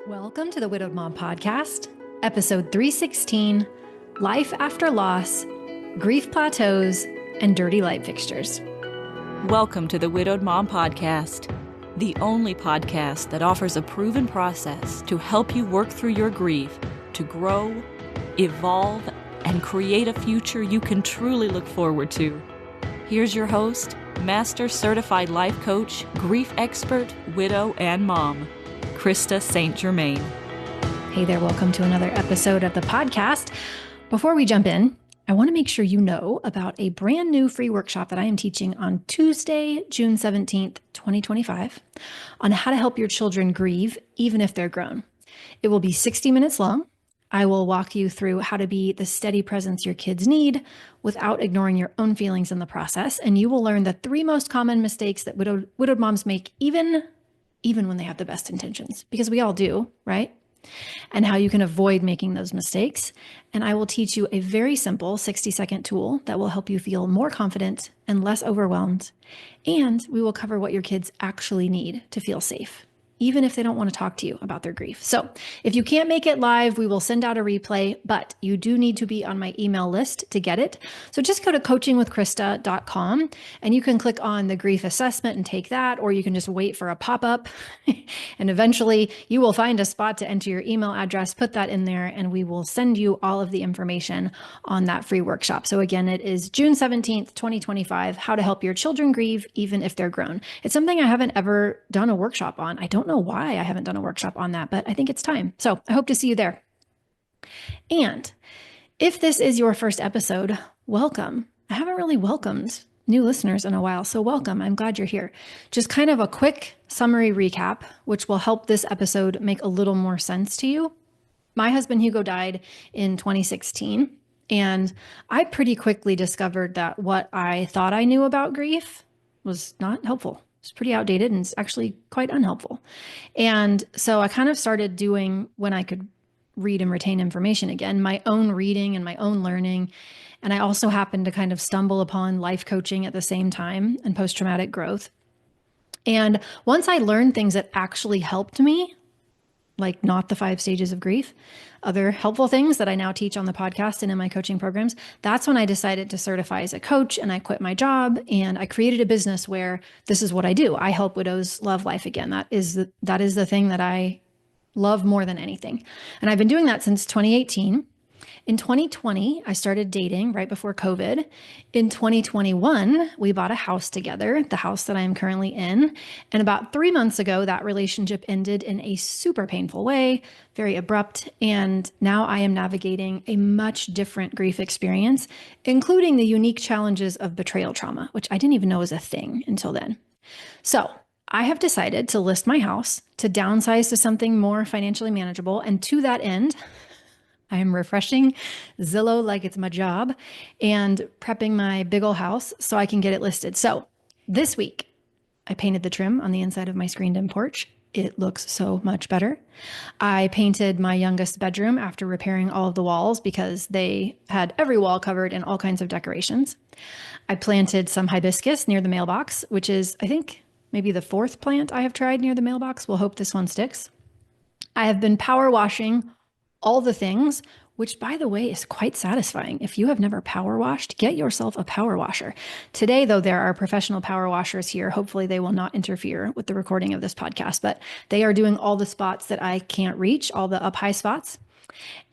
Welcome to the Widowed Mom Podcast, episode 316, Life After Loss, Grief Plateaus, and Dirty Light Fixtures. Welcome to the Widowed Mom Podcast, the only podcast that offers a proven process to help you work through your grief, to grow, evolve, and create a future you can truly look forward to. Here's your host, Master Certified Life Coach, Grief Expert, Widow, and Mom, Krista St-Germain. Hey there, welcome to another episode of the podcast. Before we jump in, I want to make sure you know about a brand new free workshop that I am teaching on Tuesday, June 17th, 2025, on how to help your children grieve, even if they're grown. It will be 60 minutes long. I will walk you through how to be the steady presence your kids need without ignoring your own feelings in the process. And you will learn the 3 most common mistakes that widowed moms make, even when they have the best intentions, because we all do, right? And how you can avoid making those mistakes. And I will teach you a very simple 60-second tool that will help you feel more confident and less overwhelmed. And we will cover what your kids actually need to feel safe, even if they don't want to talk to you about their grief. So if you can't make it live, we will send out a replay, but you do need to be on my email list to get it. So just go to coachingwithkrista.com and you can click on the grief assessment and take that, or you can just wait for a pop-up and eventually you will find a spot to enter your email address, put that in there, and we will send you all of the information on that free workshop. So again, it is June 17th, 2025, how to help your children grieve, even if they're grown. It's something I haven't ever done a workshop on. I don't know why I haven't done a workshop on that, but I think it's time. So I hope to see you there. And if this is your first episode, welcome. I haven't really welcomed new listeners in a while, so welcome. I'm glad you're here. Just kind of a quick summary recap, which will help this episode make a little more sense to you. My husband, Hugo, died in 2016, and I pretty quickly discovered that what I thought I knew about grief was not helpful. It's pretty outdated and it's actually quite unhelpful. And so I kind of started doing, when I could read and retain information again, my own reading and my own learning. And I also happened to kind of stumble upon life coaching at the same time and post-traumatic growth. And once I learned things that actually helped me, like not the 5 stages of grief, other helpful things that I now teach on the podcast and in my coaching programs, that's when I decided to certify as a coach, and I quit my job and I created a business where this is what I do. I help widows love life again. That is the thing that I love more than anything. And I've been doing that since 2018. In 2020, I started dating right before COVID. In 2021, we bought a house together, the house that I am currently in. And about 3 months ago, that relationship ended in a super painful way, very abrupt. And now I am navigating a much different grief experience, including the unique challenges of betrayal trauma, which I didn't even know was a thing until then. So I have decided to list my house, to downsize to something more financially manageable. And to that end, I am refreshing Zillow like it's my job and prepping my big old house so I can get it listed. So this week, I painted the trim on the inside of my screened-in porch. It looks so much better. I painted my youngest bedroom after repairing all of the walls because they had every wall covered in all kinds of decorations. I planted some hibiscus near the mailbox, which is, I think, maybe the 4th plant I have tried near the mailbox. We'll hope this one sticks. I have been power washing all the things, which, by the way, is quite satisfying. If you have never power washed, get yourself a power washer. Today, though, there are professional power washers here. Hopefully they will not interfere with the recording of this podcast, but they are doing all the spots that I can't reach, all the up high spots.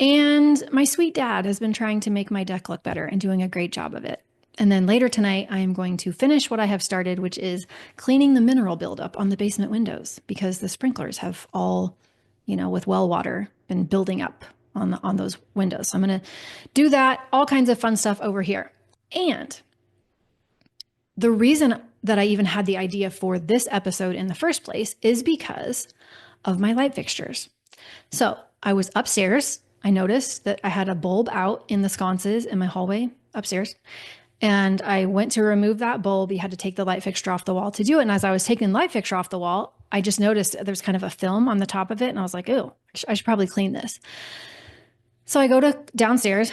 And my sweet dad has been trying to make my deck look better and doing a great job of it. And then later tonight, I am going to finish what I have started, which is cleaning the mineral buildup on the basement windows, because the sprinklers have all, with well water, been building up on those windows. So I'm going to do that, all kinds of fun stuff over here. And the reason that I even had the idea for this episode in the first place is because of my light fixtures. So I was upstairs. I noticed that I had a bulb out in the sconces in my hallway upstairs. And I went to remove that bulb. You had to take the light fixture off the wall to do it. And as I was taking the light fixture off the wall, I just noticed there's kind of a film on the top of it. And I was like, ew, I should probably clean this. So I go to downstairs.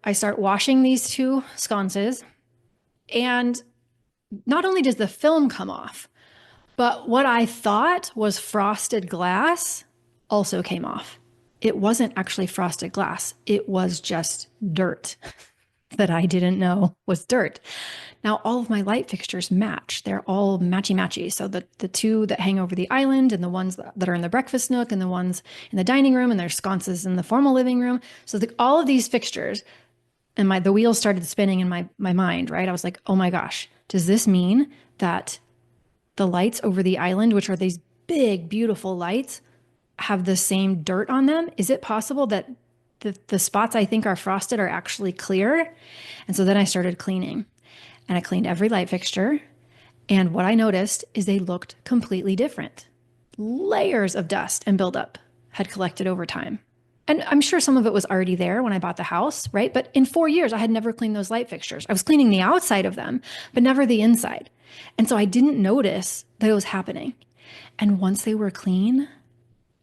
I start washing these 2 sconces. And not only does the film come off, but what I thought was frosted glass also came off. It wasn't actually frosted glass. It was just dirt that I didn't know was dirt. Now, all of my light fixtures match. They're all matchy-matchy. So the two that hang over the island and the ones that are in the breakfast nook and the ones in the dining room and there's sconces in the formal living room. So all of these fixtures and the wheels started spinning in my mind, right? I was like, oh my gosh, does this mean that the lights over the island, which are these big, beautiful lights, have the same dirt on them? Is it possible that the spots I think are frosted are actually clear? And so then I started cleaning and I cleaned every light fixture. And what I noticed is they looked completely different. Layers of dust and buildup had collected over time. And I'm sure some of it was already there when I bought the house, right? But in 4 years, I had never cleaned those light fixtures. I was cleaning the outside of them, but never the inside. And so I didn't notice that it was happening. And once they were clean,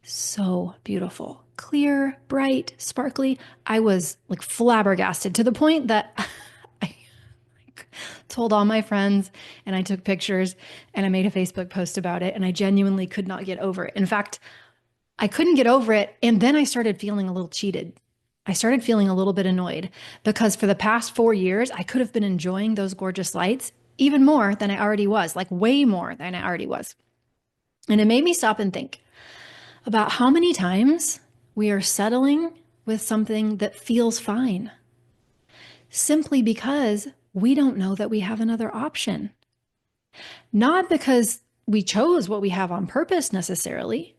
so beautiful, clear, bright, sparkly. I was like flabbergasted to the point that I told all my friends and I took pictures and I made a Facebook post about it. And I genuinely could not get over it. In fact, I couldn't get over it. And then I started feeling a little cheated. I started feeling a little bit annoyed because for the past 4 years, I could have been enjoying those gorgeous lights even more than I already was, like way more than I already was. And it made me stop and think about how many times we are settling with something that feels fine simply because we don't know that we have another option. Not because we chose what we have on purpose necessarily,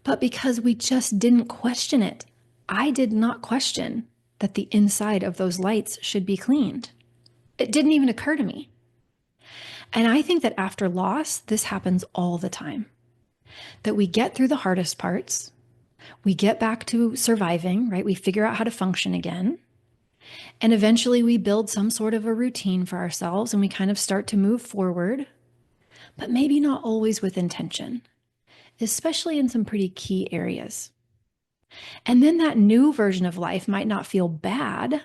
but because we just didn't question it. I did not question that the inside of those lights should be cleaned. It didn't even occur to me. And I think that after loss, this happens all the time. That we get through the hardest parts, we get back to surviving, right? We figure out how to function again. And eventually we build some sort of a routine for ourselves and we kind of start to move forward, but maybe not always with intention, especially in some pretty key areas. And then that new version of life might not feel bad,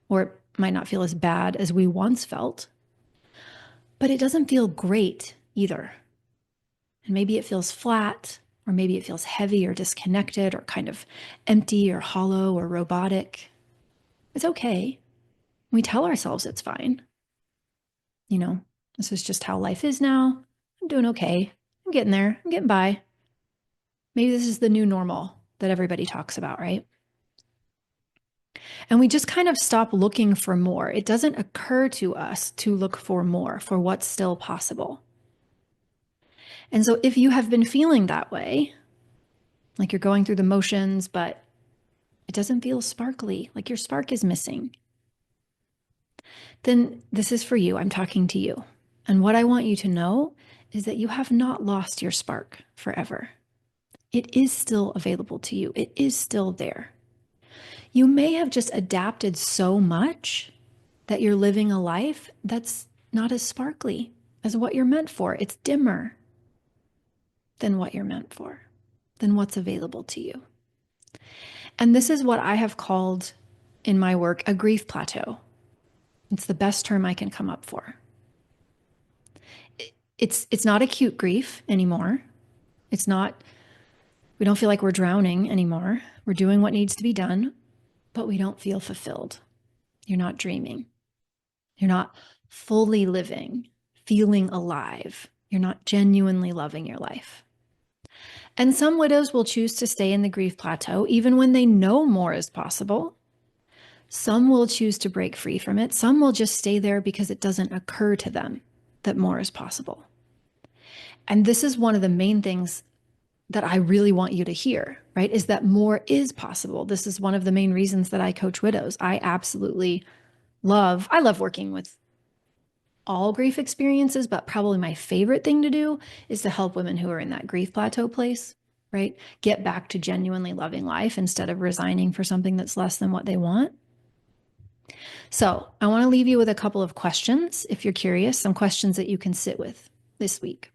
or it might not feel as bad as we once felt, but it doesn't feel great either. And maybe it feels flat, or maybe it feels heavy or disconnected or kind of empty or hollow or robotic. It's okay. We tell ourselves it's fine. You know, this is just how life is now. I'm doing okay. I'm getting there. I'm getting by. Maybe this is the new normal that everybody talks about, right? And we just kind of stop looking for more. It doesn't occur to us to look for more, for what's still possible. And so if you have been feeling that way, like you're going through the motions, but it doesn't feel sparkly, like your spark is missing, then this is for you. I'm talking to you. And what I want you to know is that you have not lost your spark forever. It is still available to you. It is still there. You may have just adapted so much that you're living a life that's not as sparkly as what you're meant for. It's dimmer than what you're meant for, than what's available to you. And this is what I have called in my work a grief plateau. It's the best term I can come up for. It's not acute grief anymore. It's not, we don't feel like we're drowning anymore. We're doing what needs to be done, but we don't feel fulfilled. You're not dreaming. You're not fully living, feeling alive. You're not genuinely loving your life. And some widows will choose to stay in the grief plateau even when they know more is possible. Some will choose to break free from it. Some will just stay there because it doesn't occur to them that more is possible. And this is one of the main things that I really want you to hear, right? Is that more is possible. This is one of the main reasons that I coach widows. I love working with all grief experiences, but probably my favorite thing to do is to help women who are in that grief plateau place, right? Get back to genuinely loving life instead of resigning for something that's less than what they want. So I want to leave you with a couple of questions, if you're curious, some questions that you can sit with this week.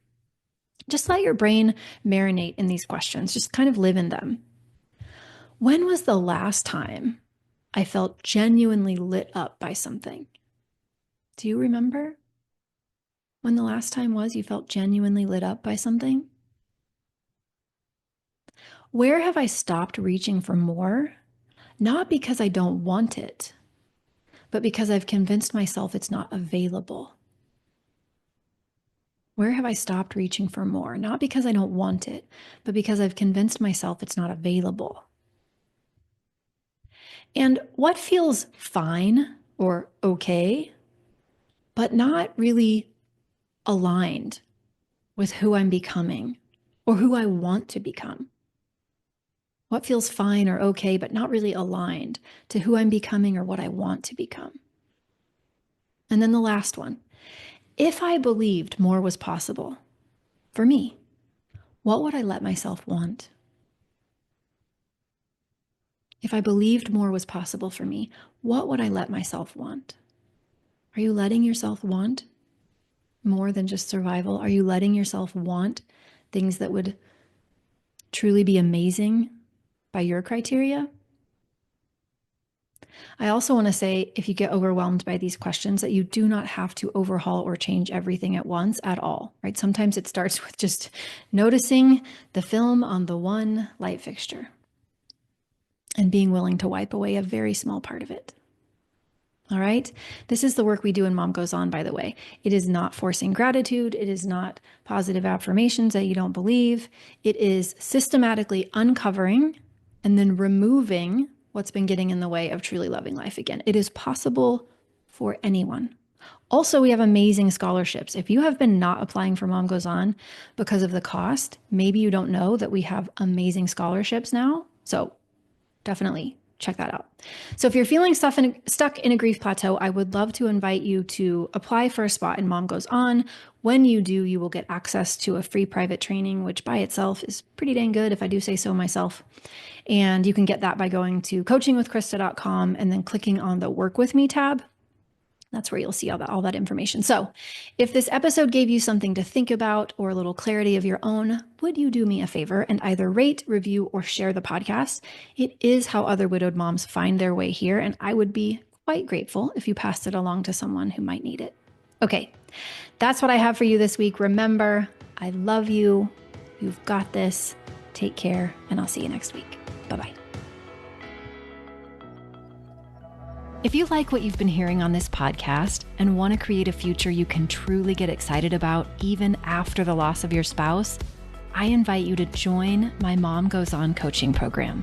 Just let your brain marinate in these questions. Just kind of live in them. When was the last time I felt genuinely lit up by something? Do you remember when the last time was you felt genuinely lit up by something? Where have I stopped reaching for more? Not because I don't want it, but because I've convinced myself it's not available. Where have I stopped reaching for more? Not because I don't want it, but because I've convinced myself it's not available. And what feels fine or okay, but not really aligned with who I'm becoming or who I want to become? What feels fine or okay, but not really aligned to who I'm becoming or what I want to become? And then the last one, if I believed more was possible for me, what would I let myself want? If I believed more was possible for me, what would I let myself want? Are you letting yourself want more than just survival? Are you letting yourself want things that would truly be amazing by your criteria? I also want to say, if you get overwhelmed by these questions, that you do not have to overhaul or change everything at once at all, right? Sometimes it starts with just noticing the film on the one light fixture and being willing to wipe away a very small part of it. All right. This is the work we do in Mom Goes On, by the way. It is not forcing gratitude. It is not positive affirmations that you don't believe. It is systematically uncovering and then removing what's been getting in the way of truly loving life again. It is possible for anyone. Also, we have amazing scholarships. If you have been not applying for Mom Goes On because of the cost, maybe you don't know that we have amazing scholarships now. So definitely check that out. So if you're feeling stuck in a grief plateau, I would love to invite you to apply for a spot in Mom Goes On. When you do, you will get access to a free private training, which by itself is pretty dang good, if I do say so myself. And you can get that by going to coachingwithkrista.com and then clicking on the Work With Me tab. That's where you'll see all that information. So if this episode gave you something to think about or a little clarity of your own, would you do me a favor and either rate, review, or share the podcast? It is how other widowed moms find their way here, and I would be quite grateful if you passed it along to someone who might need it. Okay, that's what I have for you this week. Remember, I love you. You've got this. Take care, and I'll see you next week. Bye-bye. If you like what you've been hearing on this podcast and want to create a future you can truly get excited about even after the loss of your spouse, I invite you to join my Mom Goes On coaching program.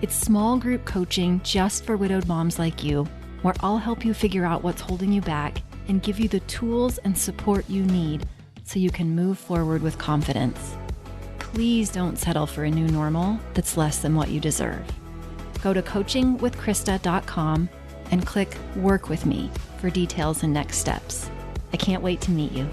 It's small group coaching just for widowed moms like you, where I'll help you figure out what's holding you back and give you the tools and support you need so you can move forward with confidence. Please don't settle for a new normal that's less than what you deserve. Go to coachingwithkrista.com and click Work With Me for details and next steps. I can't wait to meet you.